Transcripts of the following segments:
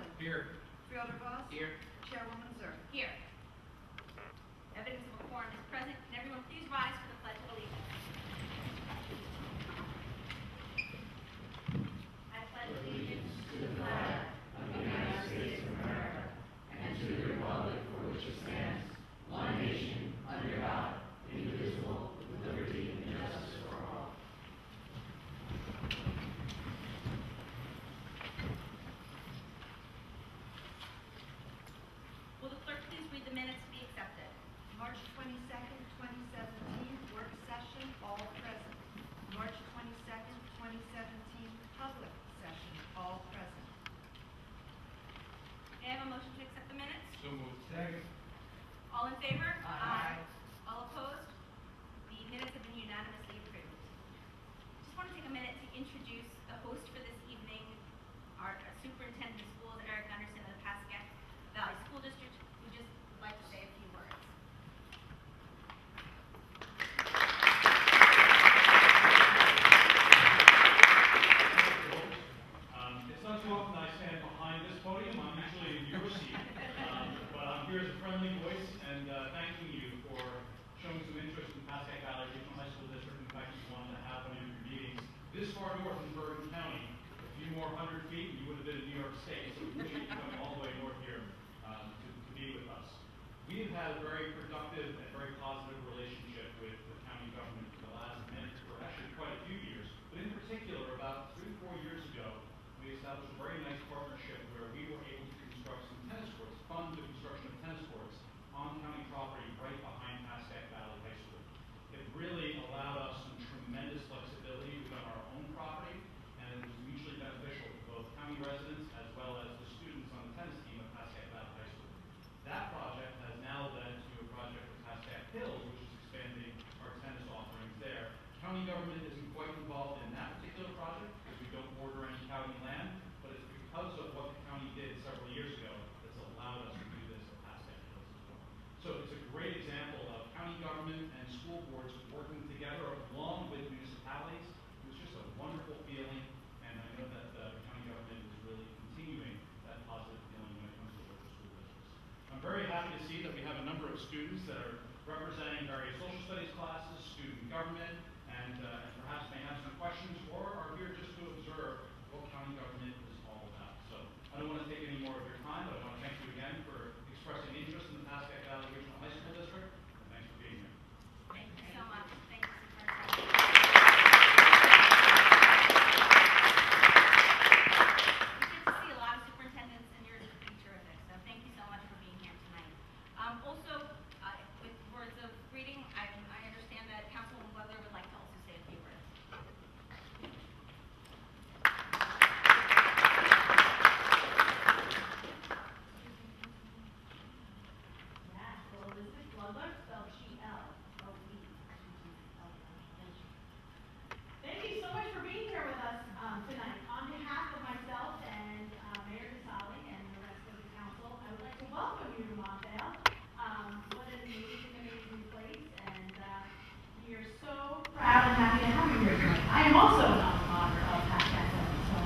Casali. Here. Freeholder Voss. Here. Chairwoman Zerk. Here. Evidence of a quorum is present. Can everyone please rise for the Pledge of Allegiance? I pledge allegiance to the flag of the United States of America and to the republic for which it stands, one nation, under God, indivisible, with liberty and justice for all. Will the clerk please read the minutes to be accepted? March 22nd, 2017, work session, all present. March 22nd, 2017, public session, all present. May I have a motion to accept the minutes? So moved. Second. All in favor? Aye. All opposed? The minutes have been unanimously approved. Just want to take a minute to introduce the host for this evening, our superintendent of schools, Eric Gunderson of the Pascagoula Valley School District, who just would like to say a few words. It's not too often I stand behind this podium. I'm usually in your seat. But I'm here as a friendly voice and thanking you for showing some interest in Pascagoula Valley Regional High School District. In fact, you wanted to have one of your meetings this far north in Bergen County. A few more 100 feet, and you would have been in New York State. So we appreciate you coming all the way north here to be with us. We have had a very productive and very positive relationship with the county government for the last for actually quite a few years. But in particular, about 3 or 4 years ago, we established a very nice partnership where we were able to construct some tennis courts, fund the construction of tennis courts on county property right behind Pascagoula Valley High School. It really allowed us some tremendous flexibility within our own property, and it was mutually beneficial to both county residents as well as the students on the tennis team at Pascagoula Valley High School. That project has now led to a project with Pascagoula Hills, which is expanding our tennis offerings there. County government isn't quite involved in that particular project because we don't border any county land, but it's because of what the county did several years ago that's allowed us to do this at Pascagoula Hills as well. So it's a great example of county government and school boards working together along with municipalities. It was just a wonderful feeling, and I know that the county government is really continuing that positive feeling when it comes to local school districts. I'm very happy to see that we have a number of students that are representing various social studies classes, student government, and perhaps may have some questions or are here just to observe what county government is all about. So I don't want to take any more of your time, but I want to thank you again for expressing interest in the Pascagoula Valley Regional High School District, and thanks for being here. Thank you so much. Thank you, Superintendent. We get to see a lot of superintendents, and yours is being terrific. So thank you so much for being here tonight. Also, with words of greeting, I understand that Councilwoman Butler would like to also say a few words. Yeah, so Elizabeth Butler, spelled G-L-O-E. Thank you so much for being here with us tonight. On behalf of myself and Mayor Casali and the rest of the council, I would like to welcome you to Montvale. What an amazing place, and we are so proud and happy to have you here tonight. I am also an alma mater of Pascagoula, so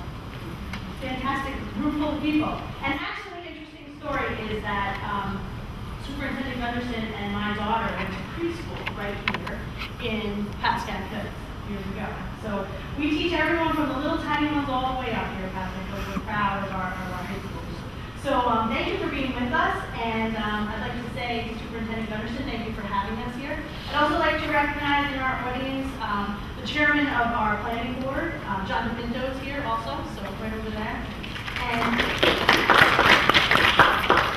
fantastic group full of people. And actually, an interesting story is that Superintendent Gunderson and my daughter went to preschool right here in Pascagoula years ago. So we teach everyone from the little tiny ones all the way up here at Pascagoula. We're proud of our high schools. So thank you for being with us, and I'd like to say to Superintendent Gunderson, thank you for having us here. I'd also like to recognize in our audience the chairman of our planning board, John DePinto is here also, so right over there. And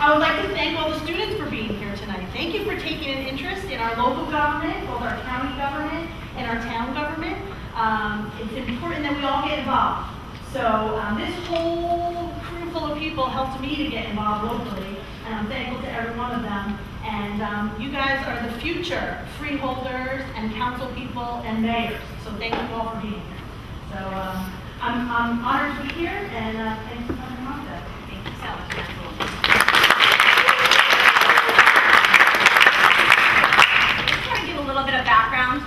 I would like to thank all the students for being here tonight. Thank you for taking an interest in our local government, both our county government and our town government. It's important that we all get involved. So this whole crew full of people helped me to get involved locally, and I'm thankful to every one of them. And you guys are the future freeholders and council people and mayors. So thank you all for being here. So I'm honored to be here, and thanks for coming on today. Thank you so much, Councilwoman. Just want to give a little bit of background.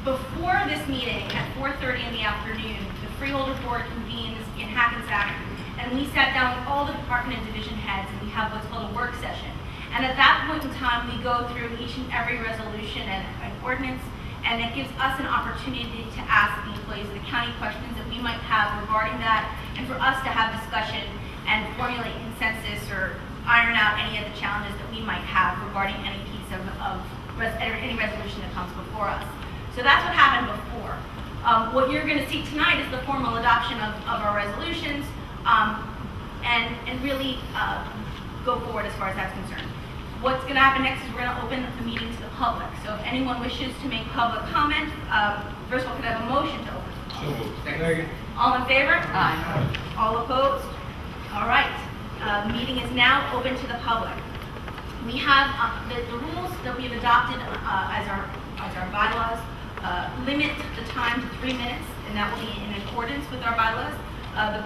Before this meeting at 4:30 in the afternoon, the Freeholder Board convenes in Hackensack, and we set sat down with all the department and division heads, and we have what's called a work session. And at that point in time, we go through each and every resolution and ordinance, and it gives us an opportunity to ask the employees of the county questions that we might have regarding that, and for us to have discussion and formulate consensus or iron out any of the challenges that we might have regarding any piece of any resolution that comes before us. So that's what happened before. What you're going to see tonight is the formal adoption of our resolutions, and really go forward as far as that's concerned. What's going to happen next is we're going to open the meeting to the public. So if anyone wishes to make public comment, first of all, could I have a motion to open? Bergen. All in favor? Aye. All opposed? All right. Meeting is now open to the public. We have the rules that we have adopted as our bylaws limit the time to 3 minutes, and that will be in accordance with our bylaws.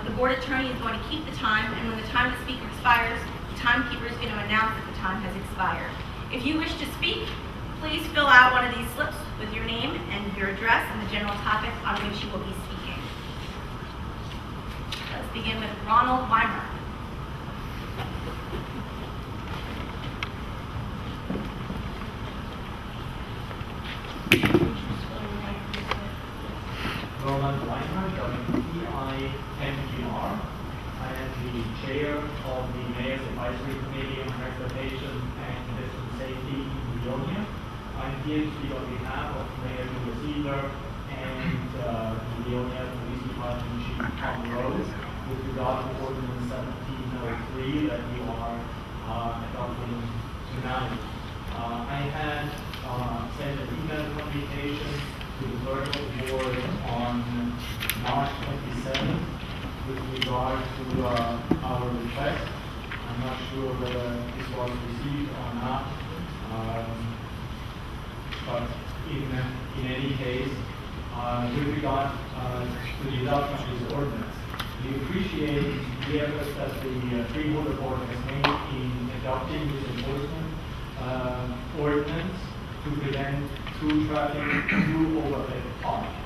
The board attorney is going to keep the time, and when the time of the speaker expires, the timekeeper is going to announce that the time has expired. If you wish to speak, please fill out one of these slips with your name and your address and the general topic on which you will be speaking. Let's begin with Ronald Weimer. Roland Weimer, W-E-I-M-E-R. I am the chair of the Mayor's Advisory Committee on Transportation and Pedestrian Safety in Leonia. I'm here to speak on behalf of Mayor Louis Sealer and the Leonia Police Department Chief Tom Rose with regard to Ordinance 1703 that we are adopting tonight. I had sent an email communication to the clerk of the board on March 27th with regard to our request. I'm not sure whether this was received or not, but in any case, with regard to the adoption of this ordinance, we appreciate the efforts that the Freeholder Board has made in adopting this enforcement ordinance to prevent through traffic through overhead parking.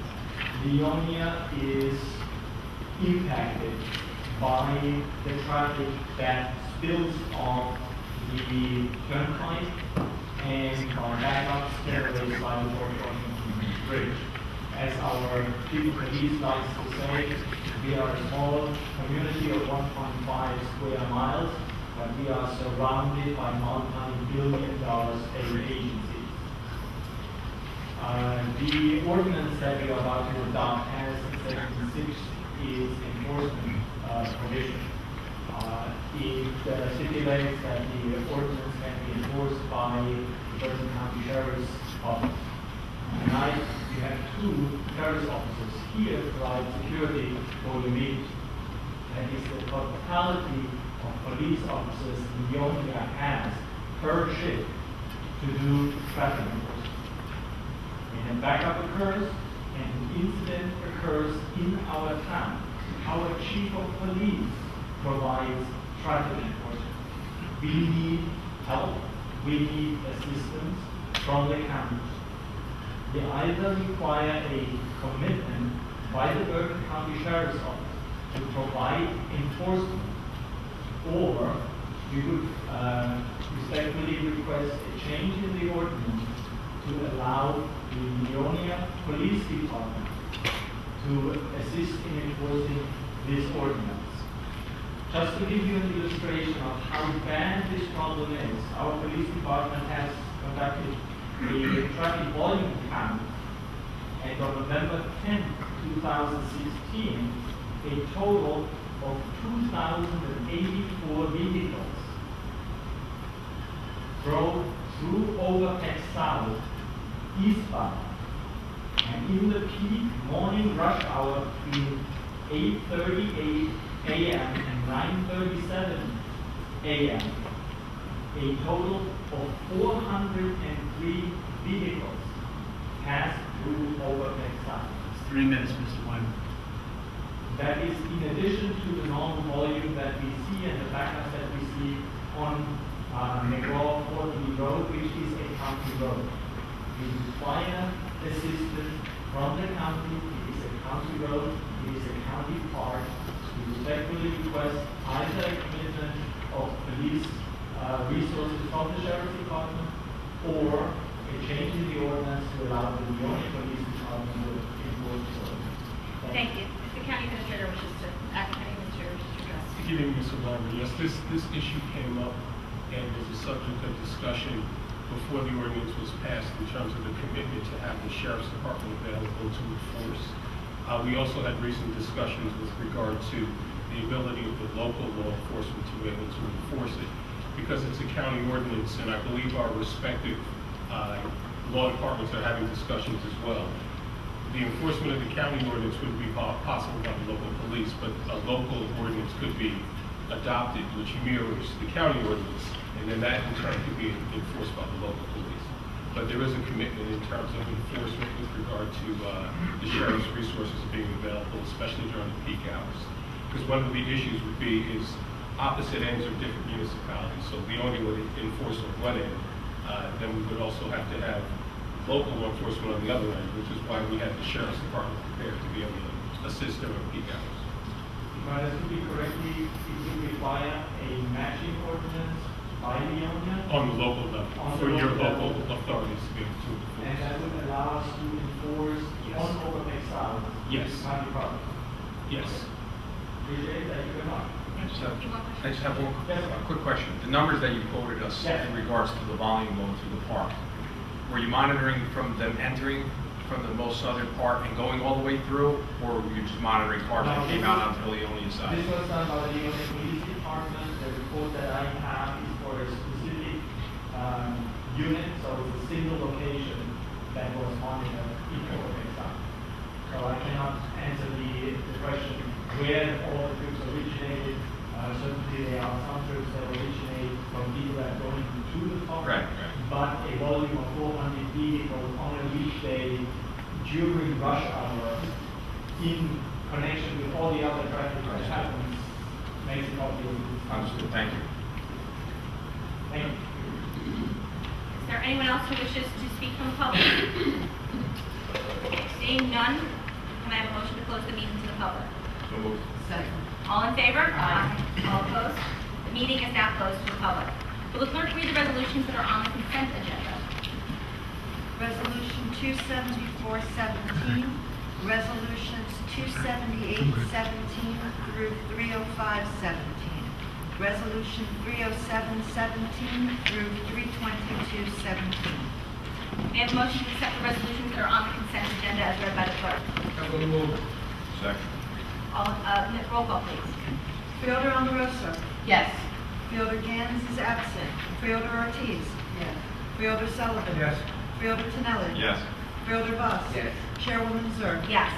Leonia is impacted by the traffic that spills off the turnpike and by backup stairways by the Port Washington Bridge. As our chief of police likes to say, we are a small community of 1.5 square miles, but we are surrounded by multi-billion-dollar state agencies. The ordinance that we are about to adopt has in section 6 is enforcement provision. It stipulates that the ordinance can be enforced by the Bergen County Sheriff's Office. Tonight, we have 2 sheriff's officers here to provide security for the meeting. That is the totality of police officers Leonia has per shift to do traffic enforcement. When a backup occurs and an incident occurs in our town, our chief of police provides traffic enforcement. We need help, we need assistance from the county. They either require a commitment by the Bergen County Sheriff's Office to provide enforcement, or we would respectfully request a change in the ordinance to allow the Leonia Police Department to assist in enforcing this ordinance. Just to give you an illustration of how bad this problem is, our police department has conducted a traffic volume count, and on November 10, 2016, a total of 2,084 vehicles drove through overpass south eastbound, and in the peak morning rush hour between 8:38 a.m. and 9:37 a.m., a total of 403 vehicles passed through overpass south. 3 minutes, Mr. Wyman. That is in addition to the normal volume that we see and the backup that we see on McGraw-Fortley Road, which is a county road. We require assistance from the county. It is a county road. It is a county park. We respectfully request either a commitment of police resources from the sheriff's department or a change in the ordinance to allow the only police department to enforce the ordinance. Thank you. The county administrator wishes to, acting county administrator wishes to address. Good evening, Mr. Wyman. Yes, this issue came up and was a subject of discussion before the ordinance was passed in terms of the commitment to have the sheriff's department available to enforce. We also had recent discussions with regard to the ability of the local law enforcement to be able to enforce it, because it's a county ordinance, and I believe our respective law departments are having discussions as well. The enforcement of the county ordinance would be possible by the local police, but a local ordinance could be adopted which mirrors the county ordinance, and then that in turn could be enforced by the local police. But there is a commitment in terms of enforcement with regard to the sheriff's resources being available, especially during the peak hours. Because one of the issues would be is opposite ends of different municipalities. So the only way to enforce on one end, then we would also have to have local law enforcement on the other end, which is why we have the sheriff's department prepared to be able to assist during peak hours. But as to be correctly, it would require a matching ordinance by the union. On the local level, On the for your local local level. authorities to be able to And enforce. that would allow us to enforce Yes. on overpay salaries. Yes. County property. Yes. Appreciate that, you very much. I just have one Yes. quick question. The numbers that you quoted us Yes. in regards to the volume going through the park, were you monitoring from them entering from the most southern part and going all the way through, or were you just monitoring cars that No, came this out is- onto Leone side? This was done by the Leone Police Department. The report that I have is for a specific unit, so it's a single location that was monitored in overpay salaries. So I cannot answer the question where all the trips originated. Certainly there are some trips that originate from people that are going to the park. Right. But a volume of 400 vehicles on a weekday during rush hour in connection with all the other traffic that happens makes it obvious. Understood, thank you. Thank you. Is there anyone else who wishes to speak from the public? Seeing none, can I have a motion to close the meeting to the public? So moved. Second. All in favor? Aye. All opposed? The meeting is now closed to the public. Will the clerk read the resolutions that are on the consent agenda? Resolution 274-17, resolutions 278-17 through 305-17, resolution 307-17 through 322-17. May I have a motion to accept the resolutions that are on the consent agenda as read by the clerk? Second. Roll call, please. Freeholder Amoroso. Yes. Freeholder Gans is absent. Freeholder Ortiz. Yes. Freeholder Sullivan. Yes. Freeholder Tonelli. Yes. Freeholder Voss. Yes. Chairwoman Zerk. Yes.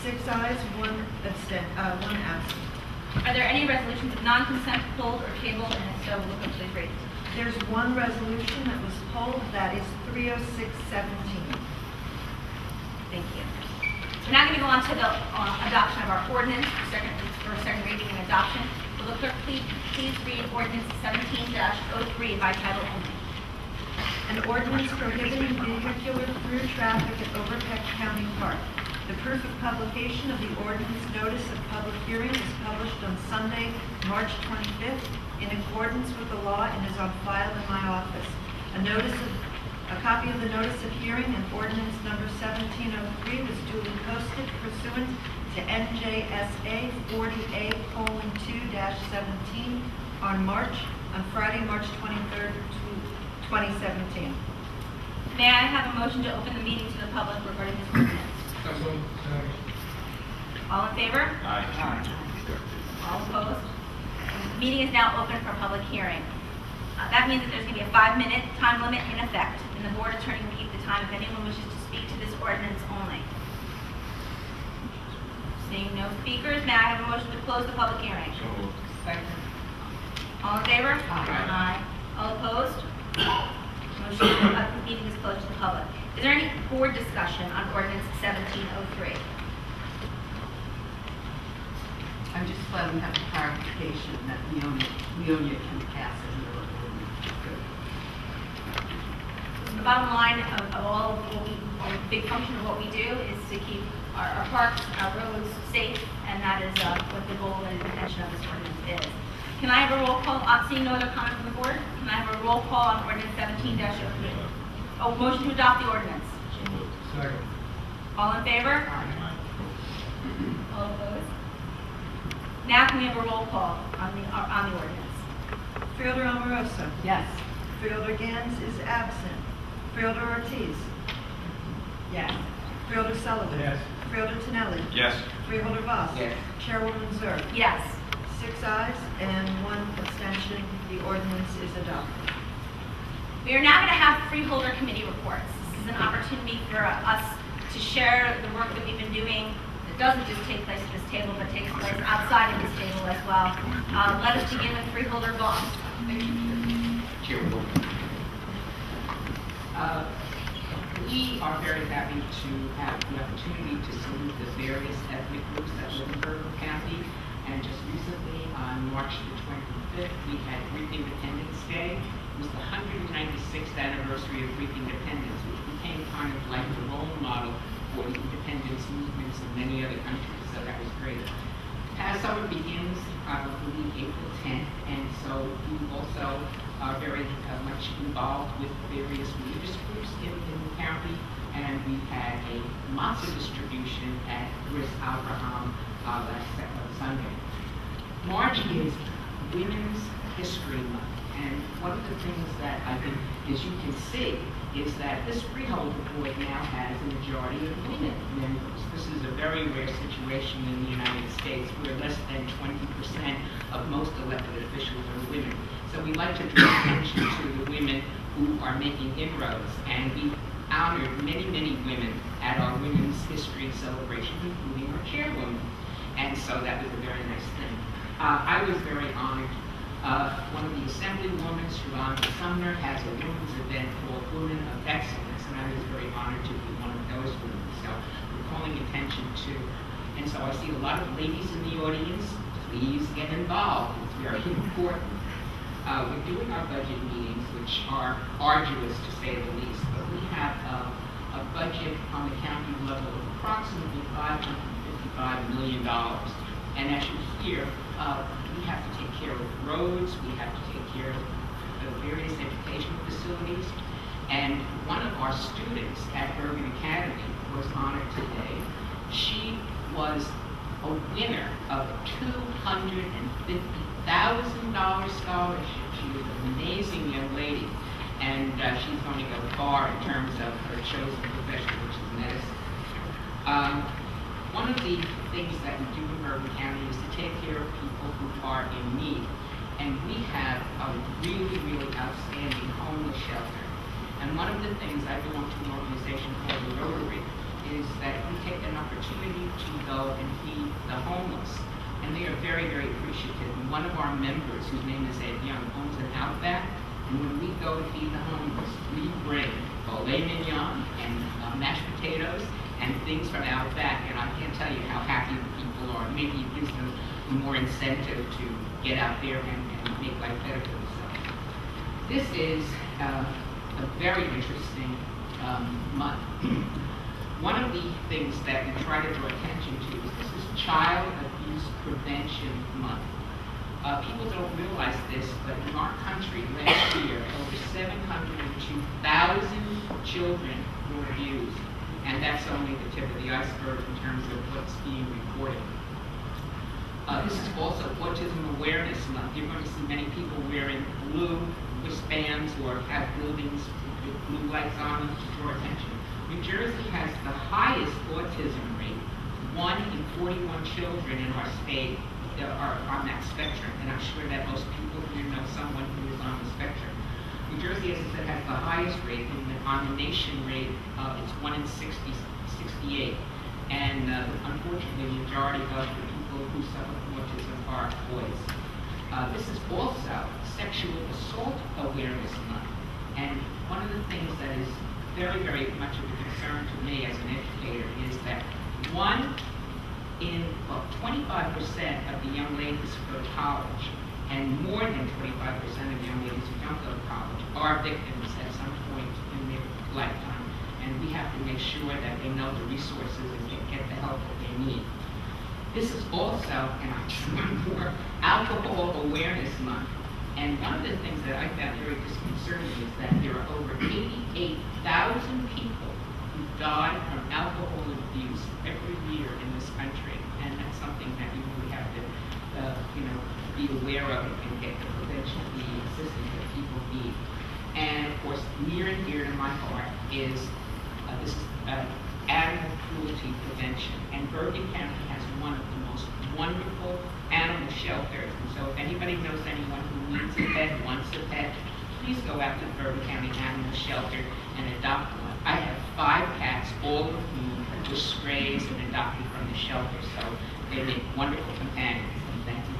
6 ayes, 1 absent. Are there any resolutions of non-consent pulled or tabled, and if so, will the clerk please read? There's one resolution that was pulled, that is 306-17. Thank you. We're now going to go on to the adoption of our ordinance for second reading and adoption. Will the clerk please read ordinance 17-03 by title only? An ordinance prohibiting vehicular through traffic at Overpeck County Park. The proof of publication of the ordinance notice of public hearing was published on Sunday, March 25th, in accordance with the law and is on file in my office. A copy of the notice of hearing and ordinance number 1703 was duly posted pursuant to NJSA 40A:2-17 on Friday, March 23rd, 2017. May I have a motion to open the meeting to the public regarding this ordinance? All in favor? Aye. All opposed? The meeting is now open for public hearing. That means that there's going to be a 5-minute time limit in effect, and the board attorney will keep the time if anyone wishes to speak to this ordinance only. Seeing no speakers, may I have a motion to close the public hearing? So moved. All in favor? Aye. All opposed? The meeting is closed to the public. Is there any board discussion on ordinance 1703? I'm just glad we have a clarification that Leonia can pass it under our ordinance. The bottom line of all of what a big function of what we do is to keep our parks, our roads safe, and that is what the goal and intention of this ordinance is. Can I have a roll call, seeing no other comment from the board, can I have a roll call on ordinance 17-03? Oh, motion to adopt the ordinance. Second. All in favor? All opposed? Now can we have a roll call on the ordinance? Freeholder Omarosa. Yes. Freeholder Gans is absent. Freeholder Ortiz. Yes. Freeholder Sullivan. Yes. Freeholder Tonelli. Yes. Freeholder Voss. Yes. Chairwoman Zerr. Yes. 6 ayes and 1 abstention. The ordinance is adopted. We are now going to have freeholder committee reports. This is an opportunity for us to share the work that we've been doing. It doesn't just take place at this table, but takes place outside of this table as well. Let us begin with freeholder Voss. We are very happy to have the opportunity to salute the various ethnic groups that live in Bergen County. And just recently, on March the 25th, we had Greek Independence Day. It was the 196th anniversary of Greek independence, which became kind of like the role model for the independence movements in many other countries, so that was great. Passover begins, I believe, April 10th, and so we also are very much involved with various religious groups in the county, and we had a matzah distribution at Bris Abraham last Sunday. March is Women's History Month, and one of the things that I think, as you can see, is that this freeholder board now has a majority of women members. This is a very rare situation in the United States where less than 20% of most elected officials are women. So we like to draw attention to the women who are making inroads, and we honored many, many women at our Women's History Celebration, including our chairwoman. And so that was a very nice thing. I was very honored. One of the assemblywomen, Shalanda Sumner, has a women's event called Women of Excellence, and I was very honored to be one of those women. So we're calling attention to, and so I see a lot of ladies in the audience. Please get involved. It's very important. We're doing our budget meetings, which are arduous to say the least, but we have a budget on the county level of approximately $555 million. And as you hear, we have to take care of roads, we have to take care of various educational facilities. And one of our students at Bergen Academy was honored today. She was a winner of a $250,000 scholarship. She was an amazing young lady, and she's going to go far in terms of her chosen profession, which is medicine. One of the things that we do in Bergen County is to take care of people who are in need. And we have a really, really outstanding homeless shelter. And one of the things, I belong to an organization called the Rotary, is that we take an opportunity to go and feed the homeless. And they are very, very appreciative. And one of our members, whose name is Ed Young, owns an Outback. And when we go to feed the homeless, we bring filet mignon and mashed potatoes and things from Outback. And I can't tell you how happy the people are. Maybe it gives them more incentive to get out there and make life better for themselves. This is a very interesting month. One of the things that we try to draw attention to is this is Child Abuse Prevention Month. People don't realize this, but in our country last year, over 702,000 children were abused. And that's only the tip of the iceberg in terms of what's being reported. This is also Autism Awareness Month. You're going to see many people wearing blue wristbands or have buildings with blue lights on them to draw attention. New Jersey has the highest autism rate. 1 in 41 children in our state are on that spectrum, and I'm sure that most people here know someone who is on the spectrum. New Jersey, as I said, has the highest rate, and on the nation rate, it's 1 in 68. And unfortunately, the majority of the people who suffer from autism are boys. This is also Sexual Assault Awareness Month. And one of the things that is very, very much of a concern to me as an educator is that 25% of the young ladies who go to college, and more than 25% of young ladies who don't go to college, are victims at some point in their lifetime. and we have to make sure that they know the resources and get the help that they need. This is also, and I'm one more, Alcohol Awareness Month. And one of the things that I found very disconcerting is that there are over 88,000 people who die from alcohol abuse every year in this country. And that's something that we really have to, be aware of and get the prevention, the assistance that people need. And of course, near and dear to my heart is this is animal cruelty prevention. And Bergen County has one of the most wonderful animal shelters. And so if anybody knows anyone who needs a pet, wants a pet, please go out to the Bergen County Animal Shelter and adopt one. I have 5 cats, all of whom were strays and adopted from the shelter. So they make wonderful companions. And thank you.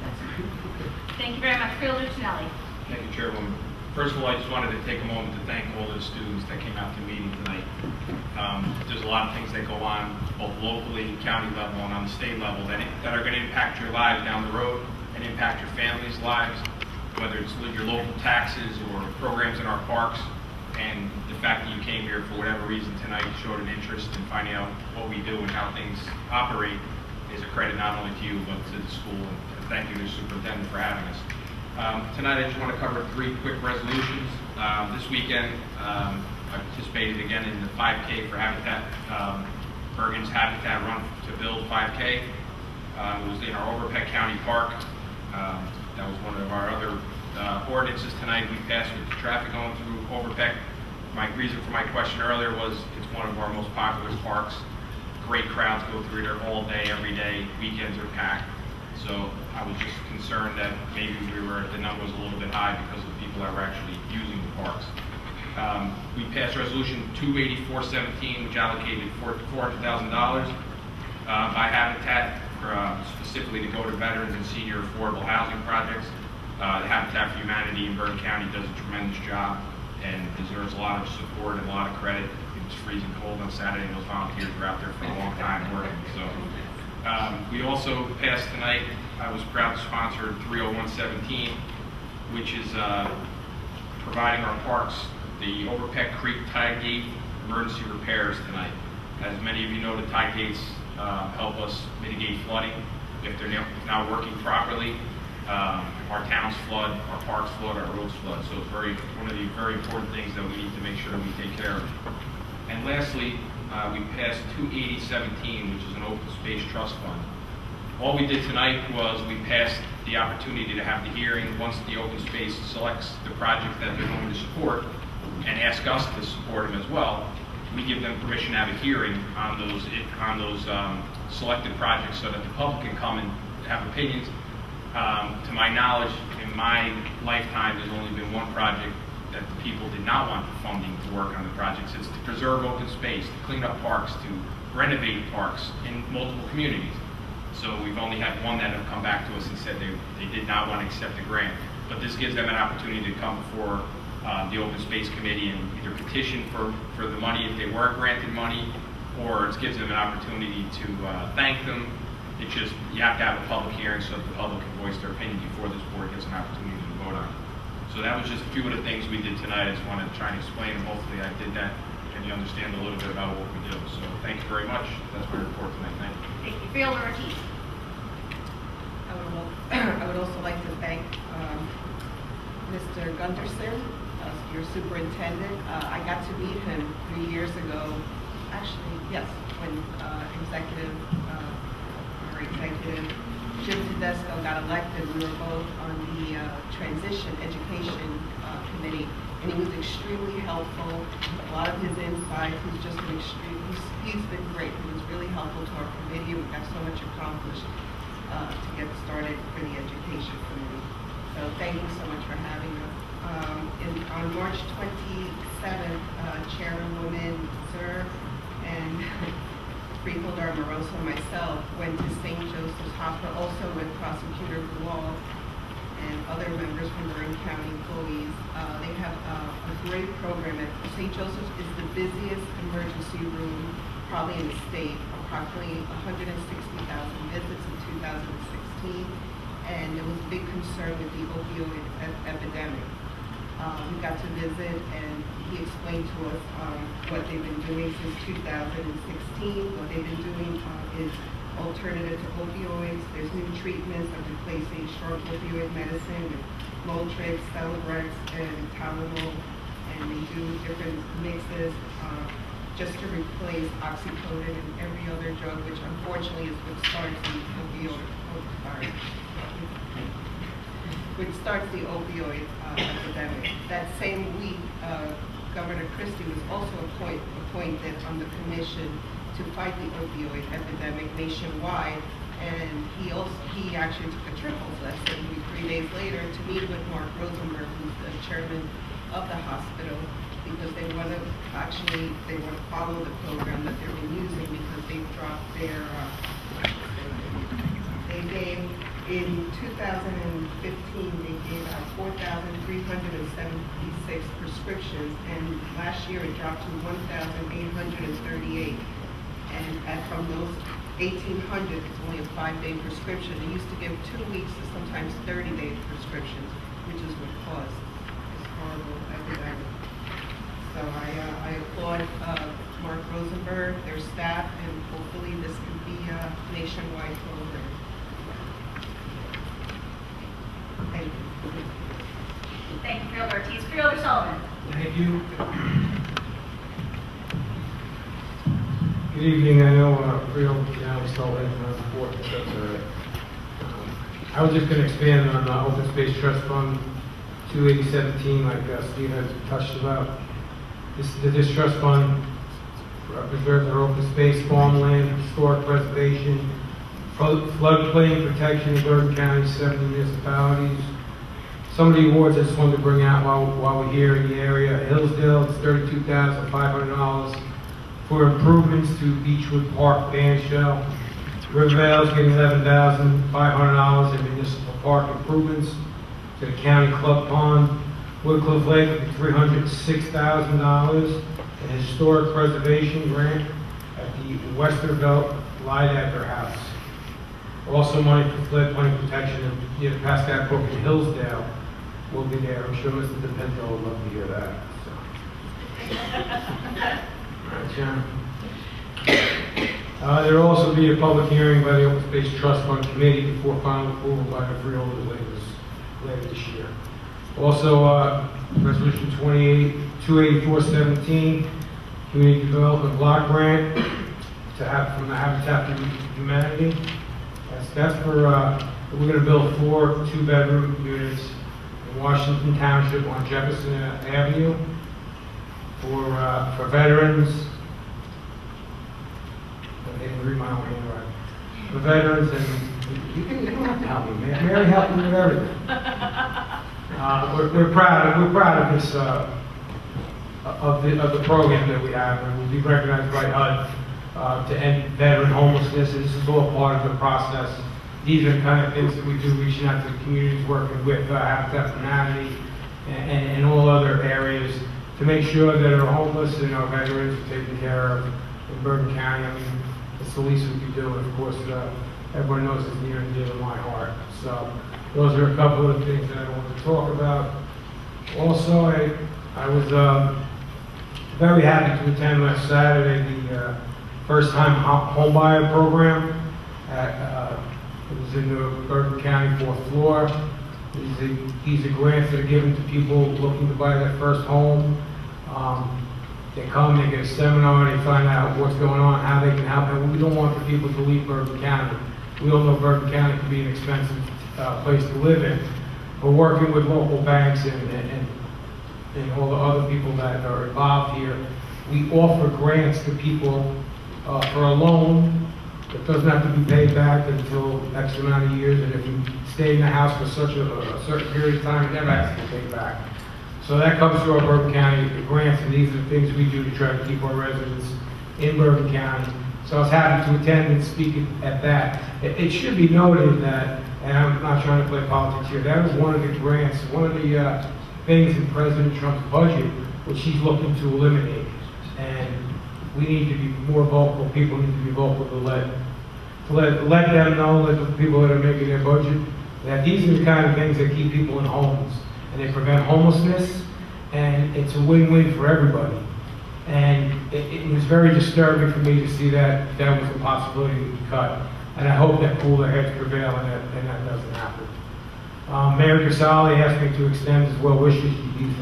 Thank you very much. Freeholders, Tonelli. Thank you, Chairwoman. First of all, I just wanted to take a moment to thank all of the students that came out to the meeting tonight. There's a lot of things that go on, both locally, county level, and on the state level, that are going to impact your lives down the road and impact your family's lives, whether it's your local taxes or programs in our parks. And the fact that you came here for whatever reason tonight showed an interest in finding out what we do and how things operate is a credit not only to you, but to the school. And thank you to the superintendent for having us. Tonight I just want to cover 3 quick resolutions. This weekend I participated again in the 5K for Habitat, Bergen's Habitat Run to Build 5K. It was in our Overpeck County Park. That was one of our other ordinances tonight we passed with the traffic going through Overpeck. My reason for my question earlier was it's one of our most popular parks. Great crowds go through there all day, every day. Weekends are packed. So I was just concerned that maybe the number was a little bit high because of people that were actually using the parks. We passed resolution 28417, which allocated $400,000 by Habitat specifically to go to veterans and senior affordable housing projects. The Habitat for Humanity in Bergen County does a tremendous job and deserves a lot of support and a lot of credit. It was freezing cold on Saturday, and those volunteers were out there for a long time working. So we also passed tonight, I was proud to sponsor 30117, which is providing our parks the Overpeck Creek tide gate emergency repairs tonight. As many of you know, the tide gates help us mitigate flooding. If they're not working properly, our towns flood, our parks flood, our roads flood. So it's one of the very important things that we need to make sure we take care of. And lastly, we passed 28017, which is an open space trust fund. All we did tonight was we passed the opportunity to have the hearing once the open space selects the project that they're going to support and ask us to support them as well. We give them permission to have a hearing on those selected projects so that the public can come and have opinions. To my knowledge, in my lifetime, there's only been one project that the people did not want the funding to work on the projects. It's to preserve open space, to clean up parks, to renovate parks in multiple communities. So we've only had one that have come back to us and said they did not want to accept the grant. But this gives them an opportunity to come before the Open Space Committee and either petition for the money if they weren't granted money, or it gives them an opportunity to thank them. It's just, you have to have a public hearing so that the public can voice their opinion before this board gets an opportunity to vote on it. So that was just a few of the things we did tonight. I just wanted to try and explain, and hopefully I did that and you understand a little bit about what we do. So thank you very much. That's my report tonight. Thank you. Thank you. Freeholder Ortiz. I would also like to thank Mr. Gunderson, your superintendent. I got to meet him 3 years ago. Actually, yes, when Executive Jim Tedesco got elected. We were both on the Transition Education Committee, and he was extremely helpful. A lot of his insights, he's been great. He was really helpful to our committee. We got so much accomplished to get started for the Education Committee. So thank you so much for having us. On March 27th, Chairwoman Sir and Freeholder Amoroso and myself went to St. Joseph's Hospital, also with Prosecutor Gual and other members from Bergen County employees. They have a great program. St. Joseph's is the busiest emergency room probably in the state, approximately 160,000 visits in 2016, and there was a big concern with the opioid epidemic. We got to visit, and he explained to us what they've been doing since 2016. What they've been doing is alternative to opioids. There's new treatments of replacing strong opioid medicine with Motrin, Celebrex, and Tylenol, and they do different mixes just to replace oxycodone and every other drug, which unfortunately is what starts the opioid epidemic. That same week, Governor Christie was also appointed on the commission to fight the opioid epidemic nationwide, and he actually took a trip over that same week, 3 days later, to meet with Mark Rosenberg, who's the chairman of the hospital, because they want to follow the program that they've been using, because they've dropped their they gave in 2015 they gave out 4,376 prescriptions, and last year it dropped to 1,838. And from those 1,800, it's only a 5-day prescription. They used to give 2 weeks to sometimes 30-day prescriptions, which is what caused this horrible epidemic. So I applaud Mark Rosenberg, their staff, and hopefully this can be a nationwide program. Thank you. Thank you, Freeholder Ortiz. Freeholder Sullivan. Thank you. Good evening. I know Freeholder now is still in on the board, but that's all right. I was just going to expand on the Open Space Trust Fund 28017, like Steve has touched about. This trust fund preserves our open space, farmland, historic preservation, floodplain protection in Bergen County, 70 municipalities. Some of the awards I just wanted to bring out while we're here in the area. Hillsdale, it's $32,500 for improvements to Beechwood Park band shell. Rivervale's getting $11,500 in municipal park improvements to the county club pond. Woodcliff Lake, $306,000 in historic preservation grant at the Westervelt Lidecker House. Also money for floodplain protection near the Pascack Brook in Hillsdale will be there. I'm sure Mr. DePinto would love to hear that. So. All right, John. There will also be a public hearing by the Open Space Trust Fund Committee before final approval by the freeholders later this year. Also, Resolution 28417, Community Development Block Grant from the Habitat for Humanity. That's for, we're going to build 4 2-bedroom units in Washington Township on Jefferson Avenue for veterans. I didn't read my own handwriting. For veterans, and you don't have to help me, man. Mary helped me with everything. We're proud of this of the program that we have, and we'll be recognized by HUD to end veteran homelessness. This is all part of the process. These are the kind of things that we do, reaching out to the communities, working with Habitat for Humanity and all other areas to make sure that our homeless and our veterans are taken care of in Bergen County. I mean, it's the least we can do, and of course, everyone knows it's near and dear to my heart. So those are a couple of things that I want to talk about. Also, I was very happy to attend last Saturday the first-time home buyer program. It was in the Bergen County 4th floor. These are grants that are given to people looking to buy their first home. They come, they get a seminar, they find out what's going on, how they can help. And we don't want the people to leave Bergen County. We all know Bergen County can be an expensive place to live in. We're working with local banks and all the other people that are involved here. We offer grants to people for a loan that doesn't have to be paid back until X amount of years, and if you stay in the house for such a certain period of time, it never has to be paid back. So that comes through our Bergen County grants, and these are the things we do to try to keep our residents in Bergen County. So I was happy to attend and speak at that. It should be noted that, and I'm not trying to play politics here, that was one of the grants, one of the things in President Trump's budget, which he's looking to eliminate. And we need to be more vocal. People need to be vocal to let them know, let the people that are making their budget, that these are the kind of things that keep people in homes. and they prevent homelessness, and it's a win-win for everybody. And it was very disturbing for me to see that that was a possibility to be cut. And I hope that cooler heads prevail and that doesn't happen. Mayor Casale asked me to extend his well wishes. He's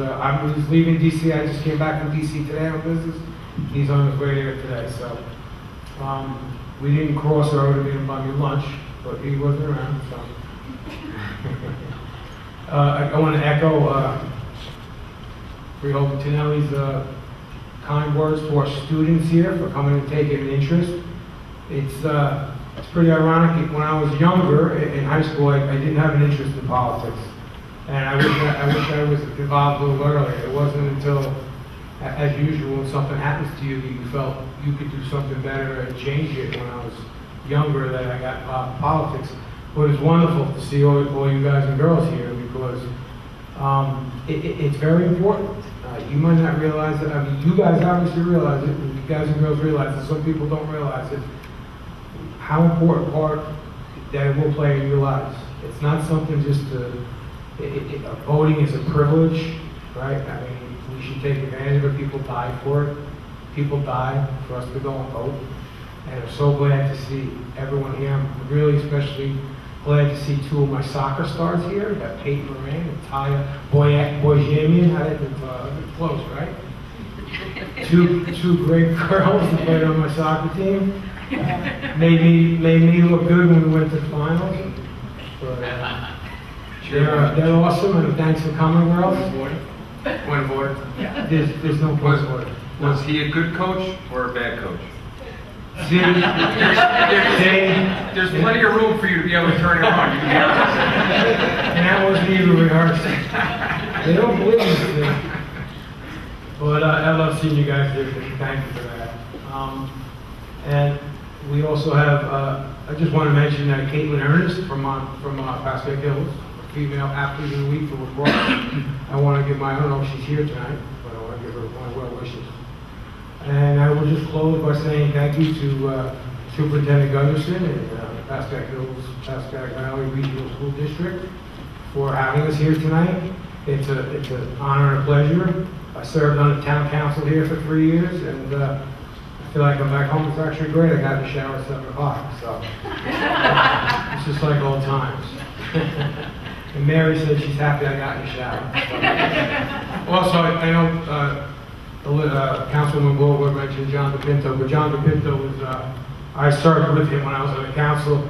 leaving DC. I just came back from DC today on business. He's on his way there today. So we didn't cross, or I would have made him buy me lunch, but he wasn't around. So I want to echo Freeholder Tonelli's kind words to our students here for coming and taking an interest. It's pretty ironic. When I was younger in high school, I didn't have an interest in politics, and I wish I was involved a little earlier. It wasn't until, as usual, when something happens to you that you felt you could do something better and change it. When I was younger, that I got involved in politics. But it's wonderful to see all you guys and girls here, because it's very important. You might not realize it. I mean, you guys obviously realize it. You guys and girls realize it. Some people don't realize it. How important part that it will play in your lives. It's not something just voting is a privilege, right? I mean, we should take advantage of it. People die for it. People die for us to go and vote. And I'm so glad to see everyone here. I'm really especially glad to see two of my soccer stars here. We got Peyton Moran and Taya Boyjamian. Close, right? Two great girls that played on my soccer team. Made me look good when we went to the finals. But, they're awesome, and thanks for coming, girls. Point of order. There's no point of order. Was he a good coach or a bad coach? See, There's plenty of room for you to be able to turn it on. You can be honest. And that wasn't even rehearsed. They don't believe me. But I love seeing you guys here. Thank you for that. And we also have, I just want to mention that Caitlin Ernest from Pasco Hills, a female athlete of the week for lacrosse. I want to give I don't know if she's here tonight, but I want to give her my well wishes. And I will just close by saying thank you to Superintendent Gunderson and Pasco Hills, Pasco Valley Regional School District for having us here tonight. It's an honor and a pleasure. I served on the town council here for 3 years, and I feel like I'm back home. It's actually great. I got in the shower at 7 o'clock, so it's just like old times. And Mary said she's happy I got in the shower. Also, I know Councilwoman Goldberg mentioned John DePinto, but John DePinto was, I served with him when I was on the council.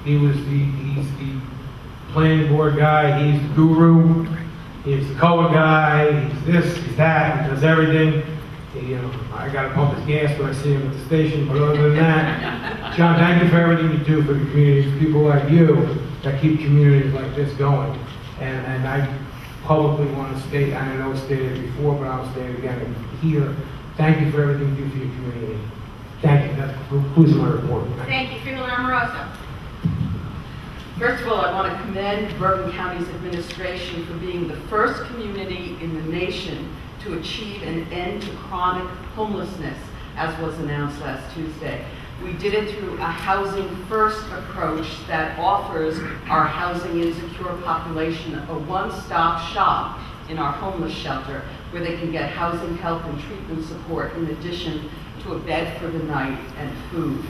He's the planning board guy, he's the guru, he's the COA guy, he's this, he's that, he does everything. I gotta pump his gas when I see him at the station, but other than that, John, thank you for everything you do for the community, for people like you that keep communities like this going. And I publicly want to state, I know I stated it before, but I'll state it again here. Thank you for everything you do for your community. Thank you. That concludes my report. Thank you. Freeholder Amoroso. First of all, I want to commend Bergen County's administration for being the first community in the nation to achieve an end to chronic homelessness, as was announced last Tuesday. We did it through a housing first approach that offers our housing insecure population a one-stop shop in our homeless shelter where they can get housing help and treatment support in addition to a bed for the night and food.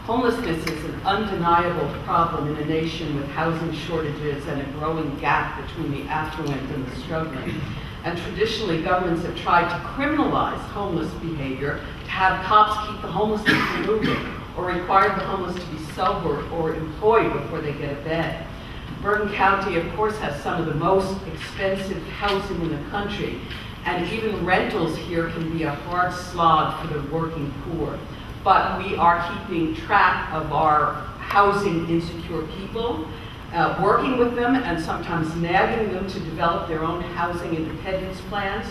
Homelessness is an undeniable problem in a nation with housing shortages and a growing gap between the affluent and the struggling. And traditionally, governments have tried to criminalize homeless behavior, to have cops keep the homeless from moving, or require the homeless to be sober or employed before they get a bed. Bergen County, of course, has some of the most expensive housing in the country, and even rentals here can be a hard slog for the working poor. But we are keeping track of our housing insecure people, working with them and sometimes nagging them to develop their own housing independence plans.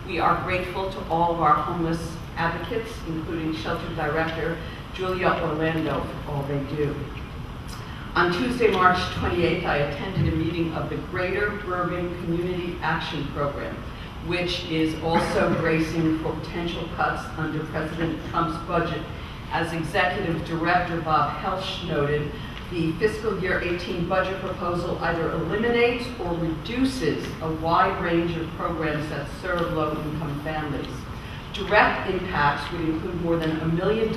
We are grateful to all of our homeless advocates, including Shelter Director Julia Orlando, for all they do. On Tuesday, March 28th, I attended a meeting of the Greater Bergen Community Action Program, which is also bracing for potential cuts under President Trump's budget. As Executive Director Bob Helsch noted, The fiscal year 18 budget proposal either eliminates or reduces a wide range of programs that serve low-income families. Direct impacts would include more than $1 million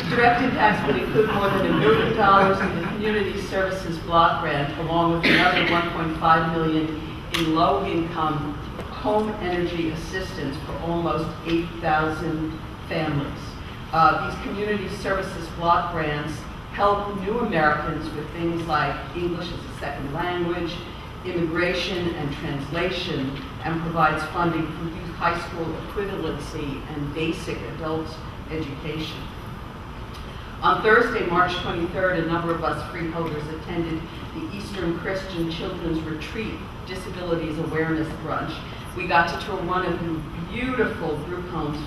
direct impacts would include more than $1 million in the Community Services Block Grant, along with another $1.5 million in low-income home energy assistance for almost 8,000 families. These Community Services Block Grants help new Americans with things like English as a second language, immigration and translation, and provides funding for youth high school equivalency and basic adult education. On Thursday, March 23rd, a number of us freeholders attended the Eastern Christian Children's Retreat Disabilities Awareness Brunch. We got to tour one of the beautiful group homes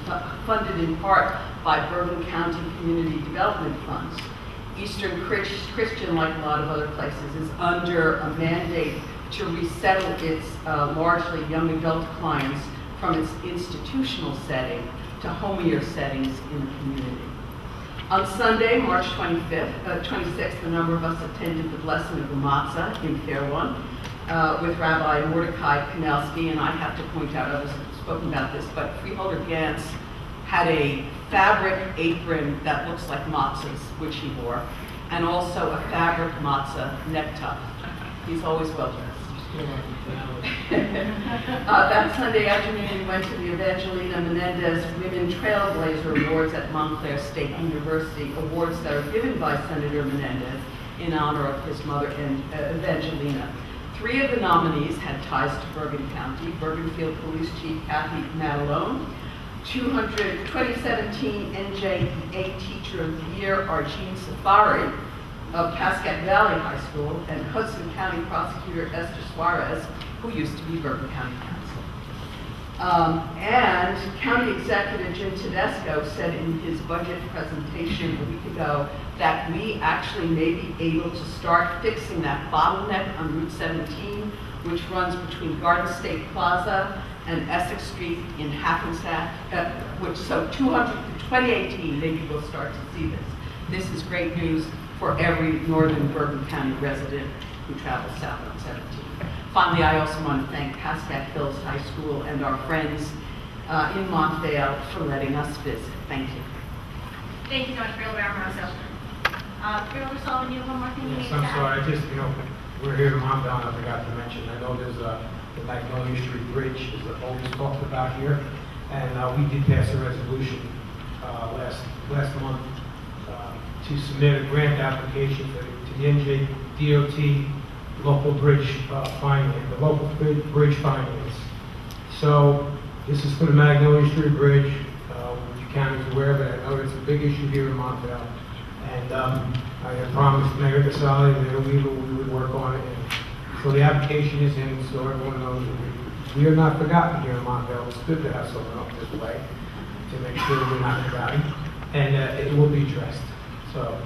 funded in part by Bergen County Community Development Funds. Eastern Christian, like a lot of other places, is under a mandate to resettle its largely young adult clients from its institutional setting to homier settings in the community. On Sunday, March 26th, a number of us attended the Blessing of the Matzah in Fair One with Rabbi Mordecai Kanelsky, and I have to point out, others have spoken about this, but Freeholder Gantz had a fabric apron that looks like matzahs, which he wore, and also a fabric matzah necktie. He's always well dressed. That Sunday afternoon, we went to the Evangelina Menendez Women Trailblazer Awards at Montclair State University, awards that are given by Senator Menendez in honor of his mother, Evangelina. 3 of the nominees had ties to Bergen County: Bergenfield Police Chief Kathy Matalone, 2017 NJEA Teacher of the Year Arjeen Safari of Pascack Valley High School, and Hudson County Prosecutor Esther Suarez, who used to be Bergen County Counsel. And County Executive Jim Tedesco said in his budget presentation a week ago that we actually may be able to start fixing that bottleneck on Route 17, which runs between Garden State Plaza and Essex Street in Hackensack, so 2018, maybe we'll start to see this. This is great news for every northern Bergen County resident who travels south on 17. Finally, I also want to thank Pascack Hills High School and our friends in Montvale for letting us visit. Thank you. Thank you so much, Freeholder Amoroso. Freeholder Sullivan, you have one more thing you need Yes, to I'm add? sorry, we're here in Montvale, and I forgot to mention, I know there's the Magnolia Street Bridge is always talked about here, and we did pass a resolution last month to submit a grant application to the NJDOT local bridge bridge finance. So this is for the Magnolia Street Bridge. The county's aware of it. I know it's a big issue here in Montvale, and I had promised Mayor Casali and Mayor Weaver we would work on it. And so the application is in, so everyone knows that we are not forgotten here in Montvale. It's good to have someone up this way to make sure we're not forgotten, and it will be addressed. So,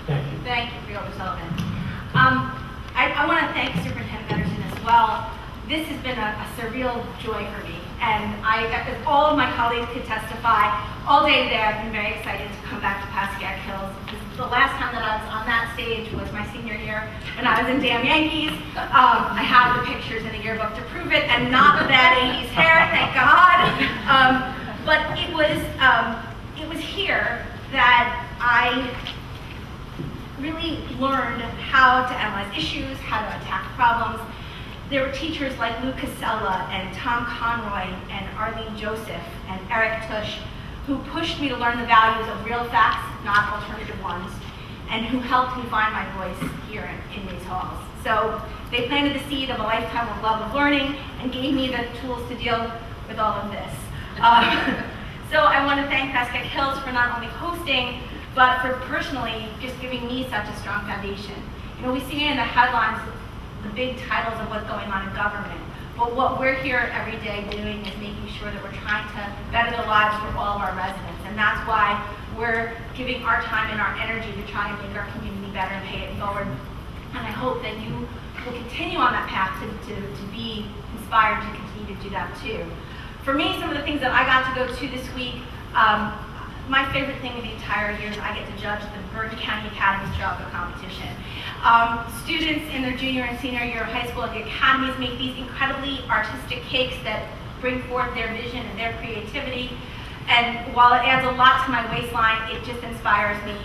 thank you. Thank you, Freeholder Sullivan. I want to thank Superintendent Anderson as well. This has been a surreal joy for me, and as all of my colleagues could testify, all day today I've been very excited to come back to Pascack Hills. The last time that I was on that stage was my senior year when I was in Damn Yankees. I have the pictures in the yearbook to prove it, and not with that 80s hair, thank God. But it was here that I really learned how to analyze issues, how to attack problems. There were teachers like Lou Casella and Tom Conroy and Arlene Joseph and Eric Tush who pushed me to learn the values of real facts, not alternative ones, and who helped me find my voice here in these halls. So they planted the seed of a lifetime of love of learning and gave me the tools to deal with all of this. So I want to thank Pascack Hills for not only hosting, but for personally just giving me such a strong foundation. You know, we see in the headlines the big titles of what's going on in government, but what we're here every day doing is making sure that we're trying to better the lives for all of our residents, and that's why we're giving our time and our energy to try and make our community better and pay it forward. And I hope that you will continue on that path to be inspired to continue to do that too. For me, some of the things that I got to go to this week, My favorite thing of the entire year is I get to judge the Bergen County Academy's chocolate competition. Students in their junior and senior year of high school at the academies make these incredibly artistic cakes that bring forth their vision and their creativity. And while it adds a lot to my waistline, it just inspires me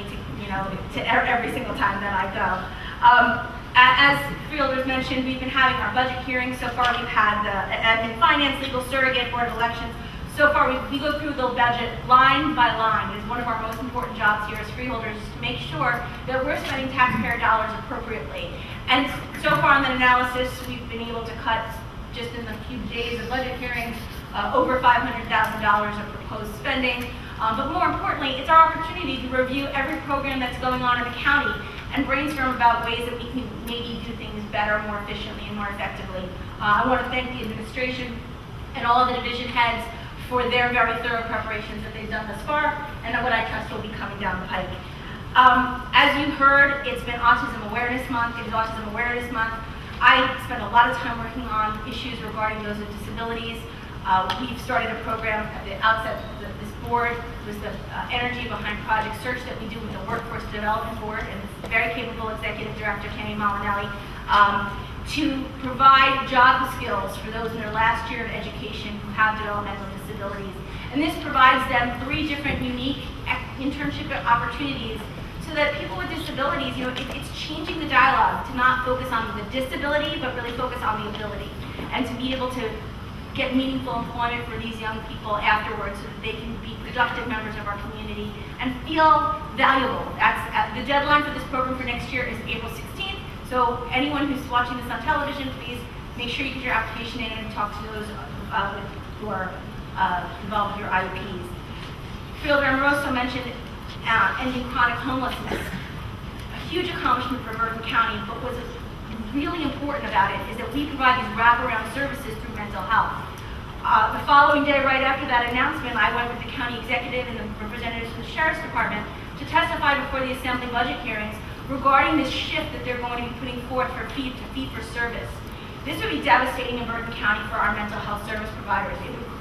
to every single time that I go. As Freeholders mentioned, we've been having our budget hearings. So far, we've had the admin, finance, legal, surrogate, board of elections. So far, we go through the budget line by line. It is one of our most important jobs here as freeholders to make sure that we're spending taxpayer dollars appropriately. And so far in the analysis, we've been able to cut, just in the few days of budget hearings, over $500,000 of proposed spending. But more importantly, it's our opportunity to review every program that's going on in the county and brainstorm about ways that we can maybe do things better, more efficiently, and more effectively. I want to thank the administration and all of the division heads for their very thorough preparations that they've done thus far, and what I trust will be coming down the pike. As you heard, it's been Autism Awareness Month. It is Autism Awareness Month. I spent a lot of time working on issues regarding those with disabilities. We've started a program at the outset. This board was the energy behind Project Search that we do with the Workforce Development Board, and it's very capable Executive Director Tammy Molinelli, to provide job skills for those in their last year of education who have developmental disabilities. And this provides them 3 different unique internship opportunities so that people with disabilities, it's changing the dialogue to not focus on the disability, but really focus on the ability, and to be able to get meaningful employment for these young people afterwards so that they can be productive members of our community and feel valuable. The deadline for this program for next year is April 16th. So anyone who's watching this on television, please make sure you get your application in and talk to those who are involved with your IEPs. Freeholder Amoroso mentioned ending chronic homelessness. A huge accomplishment for Bergen County, but what's really important about it is that we provide these wraparound services through mental health. The following day, right after that announcement, I went with the county executive and the representatives from the Sheriff's Department to testify before the Assembly budget hearings regarding this shift that they're going to be putting forth for fee for service. This would be devastating in Bergen County for our mental health service providers.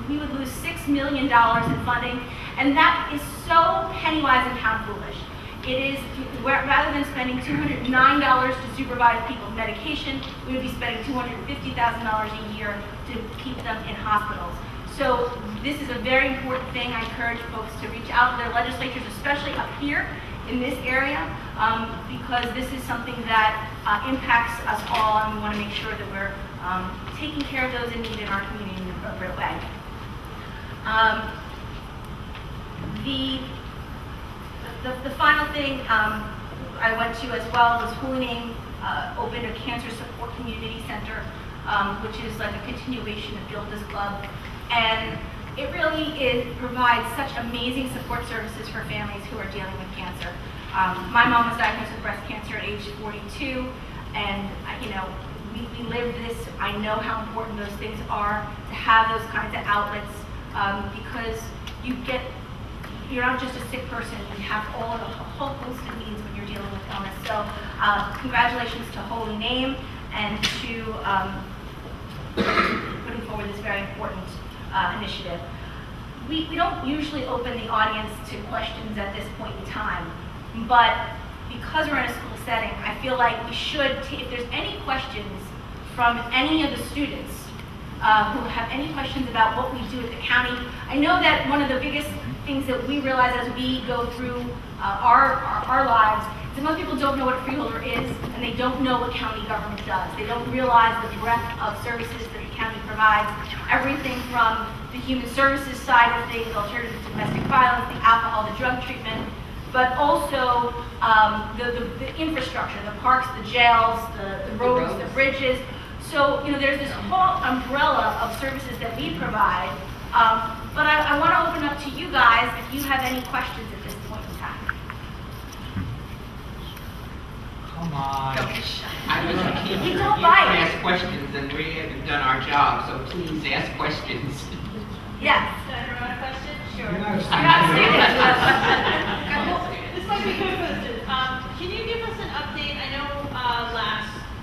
We would lose $6 million in funding, and that is so penny-wise and pound-foolish. It is, rather than spending $209 to supervise people's medication, we would be spending $250,000 a year to keep them in hospitals. So this is a very important thing. I encourage folks to reach out to their legislatures, especially up here in this area, because this is something that impacts us all, and we want to make sure that we're taking care of those in need in our community in an appropriate way. The final thing I went to as well was Holy Name opened a cancer support community center, which is like a continuation of Gilda's Club, and it really provides such amazing support services for families who are dealing with cancer. My mom was diagnosed with breast cancer at age 42, and we lived this. I know how important those things are to have those kinds of outlets, because you're not just a sick person, you have a whole host of needs when you're dealing with illness. So congratulations to Holy Name and to putting forward this very important initiative. We don't usually open the audience to questions at this point in time, but because we're in a school setting, I feel like we should, if there's any questions from any of the students who have any questions about what we do at the county. I know that one of the biggest things that we realize as we go through our lives is that most people don't know what a freeholder is, and they don't know what county government does. They don't realize the breadth of services that the county provides, everything from the human services side of things, alternative to domestic violence, the alcohol, the drug treatment, but also the infrastructure, the parks, the jails, the roads, the bridges. So, there's this whole umbrella of services that we provide, but I want to open up to you guys if you have any questions at this point in time. Come on. Don't be shy. I was a kid. You You don't bite. ask questions and we haven't done our job, so please ask questions. Yes. Can I throw out a question? Sure. You gotta say it. This might be good for the students. Can you give us an update? I know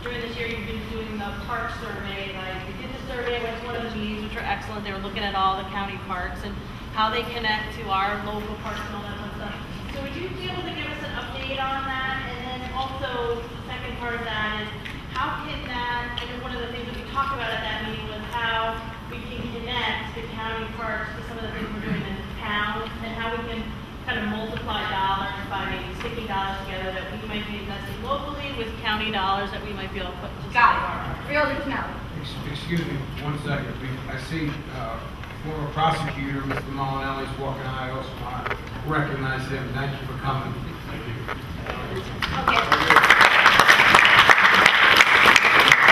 during this year you've been doing the park survey. You did the survey, went to one of the meetings, which were excellent. They were looking at all the county parks. And how they connect to our local parks and all that fun stuff. So would you be able to give us an update on that? And then also, the second part of that is, how can that, I know one of the things that we talked about at that meeting was how we can connect the county parks to some of the things we're doing in town, and how we can kind of multiply dollars by sticking dollars together that we might be investing locally with county dollars that we might be able to put to some of our. Freeholders, no. Excuse me, 1 second. I see former prosecutor, Mr. Molinelli, is walking. I also want to recognize him. Thank you for coming.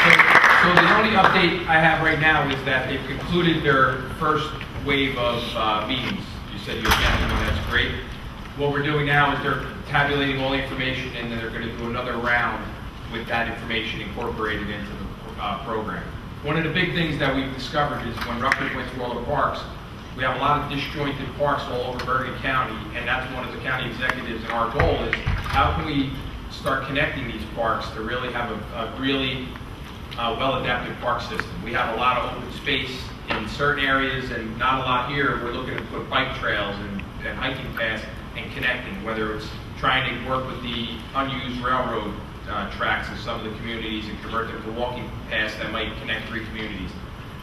Okay. So the only update I have right now is that they've concluded their first wave of meetings. You said you attended one, that's great. What we're doing now is they're tabulating all the information, and then they're going to do another round with that information incorporated into the program. One of the big things that we've discovered is when Rutgers went through all the parks, we have a lot of disjointed parks all over Bergen County, and that's one of the county executives, and our goal is how can we start connecting these parks to really have a really well-adapted park system. We have a lot of open space in certain areas and not a lot here. We're looking to put bike trails and hiking paths and connecting, whether it's trying to work with the unused railroad tracks of some of the communities and convert them to walking paths that might connect 3 communities.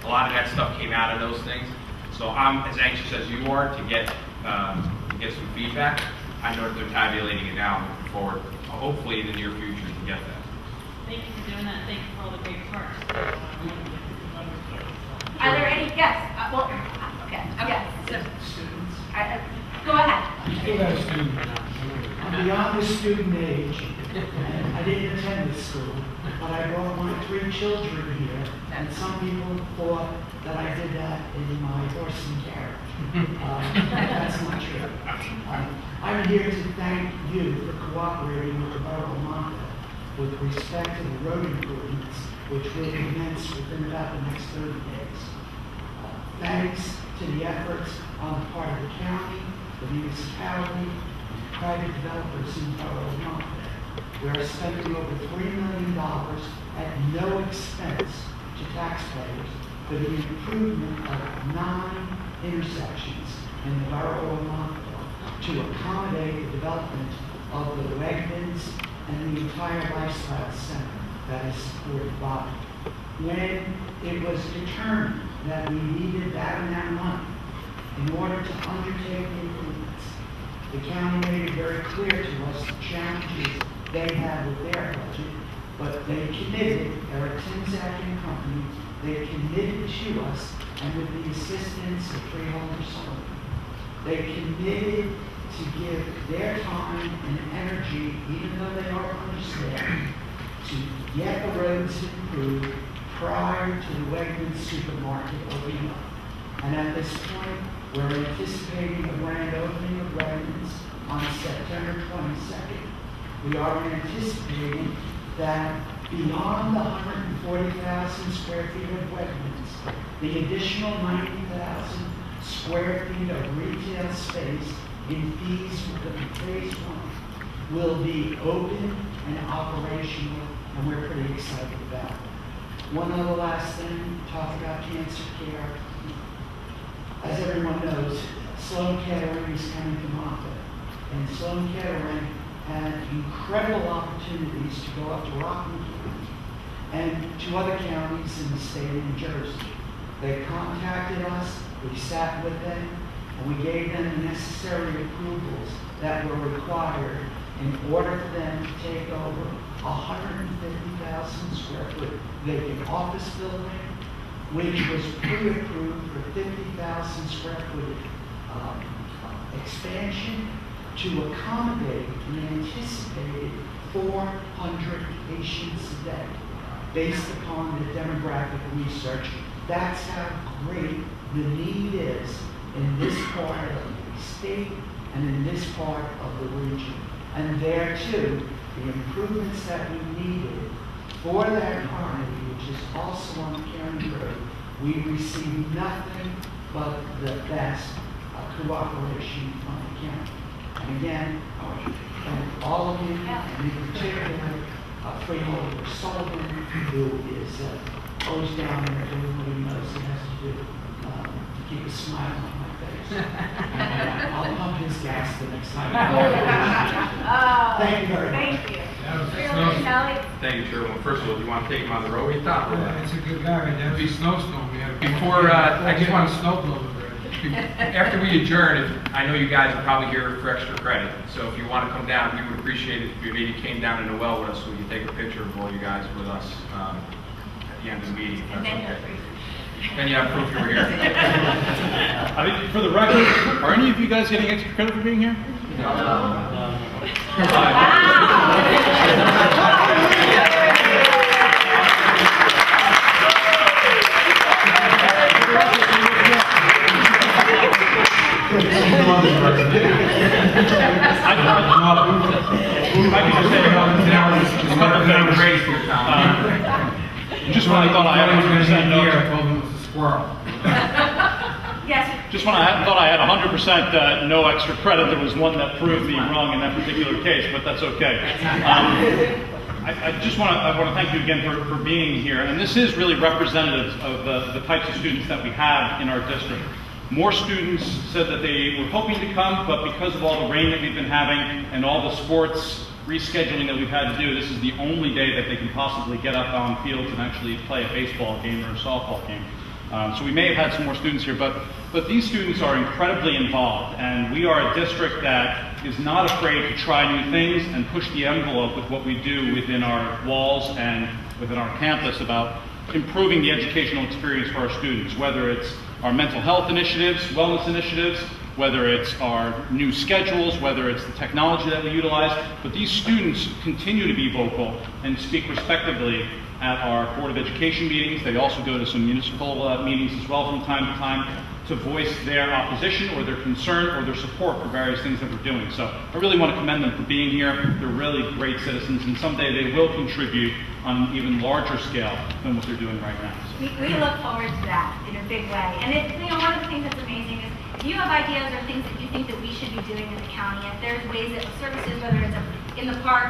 A lot of that stuff came out of those things. So I'm as anxious as you are to get some feedback. I know that they're tabulating it now, looking forward, hopefully in the near future, to get that. Thank you for doing that. Thank you for all the great parks. Are there any, yes, okay, yes. Go ahead. I still got a student. I'm beyond the student age, and I didn't attend this school, but I brought my 3 children here, and some people thought that I did that in my horse and carriage. That's not true. I'm here to thank you for cooperating with the Borough of Monmouth with respect to the road improvements, which will commence within about the next 30 days. Thanks to the efforts on the part of the county, the municipality, and private developers in the Borough of Monmouth. We are spending over $3 million at no expense to taxpayers for the improvement of 9 intersections in the Borough of Monmouth to accommodate the development of the Wegmans and the entire lifestyle center that is supported by. When it was determined that we needed that amount of money in order to undertake the improvements, the county made it very clear to us the challenges they had with their budget, but they committed, Eric Tinzak and company, they committed to us, and with the assistance of Freeholders, they committed to give their time and energy, even though they are understaffed, to get the roads improved prior to the Wegmans supermarket opening up. And at this point, we're anticipating the grand opening of Wegmans on September 22nd. We are anticipating that beyond the 140,000 square feet of Wegmans, the additional 90,000 square feet of retail space in phase 1 will be open and operational, and we're pretty excited about it. One other last thing, talk about cancer care. As everyone knows, Sloan Kettering is coming to Monmouth, and Sloan Kettering had incredible opportunities to go up to Rockland County and to other counties in the state of New Jersey. They contacted us, we sat with them, and we gave them the necessary approvals that were required in order for them to take over 150,000 square foot vacant office building, which was pre-approved for 50,000 square foot expansion to accommodate an anticipated 400 patients a day based upon the demographic research. That's how great the need is in this part of the state and in this part of the region. And there too, the improvements that we needed for that economy, which is also on the county road, we received nothing but the best cooperation from the county. And again, I want to thank all of you, and in particular, Freeholder Sullivan, who is always down there doing what he knows he has to do to keep a smile on my face. I'll pump his gas the next time. Thank you very much. Thank you. Snow- Sally? Thank you, Chairwoman. First of all, do you want to take him on the road? We thought. That's a good guy, right? That was a snowstorm. We had Before, I just want to snowblower. After we adjourn, I know you guys are probably here for extra credit, so if you want to come down, we would appreciate it if you maybe came down in the well with us so we could take a picture of all you guys with us at the end of the meeting. if And that's then okay. you're free. Then you have proof you were here. I mean, for the record, are any of you guys getting extra credit for being here? Just when I thought I had 100% no. I told him it was a squirrel. Yes. Just when I thought I had 100% no extra credit, there was one that proved me wrong in that particular case, but that's okay. I just want to thank you again for being here, and this is really representative of the types of students that we have in our district. More students said that they were hoping to come, but because of all the rain that we've been having and all the sports rescheduling that we've had to do, this is the only day that they can possibly get up on fields and actually play a baseball game or a softball game. So we may have had some more students here, but these students are incredibly involved, and we are a district that is not afraid to try new things and push the envelope with what we do within our walls and within our campus about improving the educational experience for our students, whether it's our mental health initiatives, wellness initiatives, whether it's our new schedules, whether it's the technology that we utilize. But these students continue to be vocal and speak respectively at our Board of Education meetings. They also go to some municipal meetings as well from time to time to voice their opposition or their concern or their support for various things that we're doing. So I really want to commend them for being here. They're really great citizens, and someday they will contribute on an even larger scale than what they're doing right now. So. We look forward to that in a big way. And one of the things that's amazing is if you have ideas or things that you think that we should be doing in the county, if there's ways that services, whether it's in the park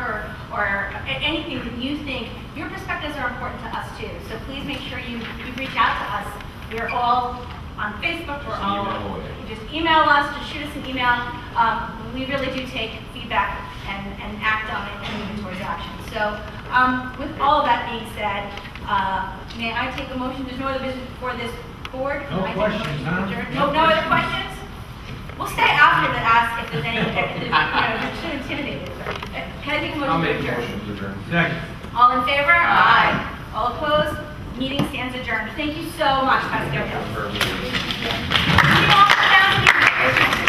or anything that you think, your perspectives are important to us too. So please make sure you reach out to us. We're all on Facebook, just email us, just shoot us an email. We really do take feedback and act on it and move towards action. So with all of that being said, may I take a motion? There's no other business before this board. No questions, huh? No other questions? We'll stay after to ask if there's any, you're too intimidated. Can I take a motion? I'll make a to adjourn? motion to adjourn. Second. All in favor? Aye. All opposed? Meeting stands adjourned. Thank you so much, Pastor. See you all down.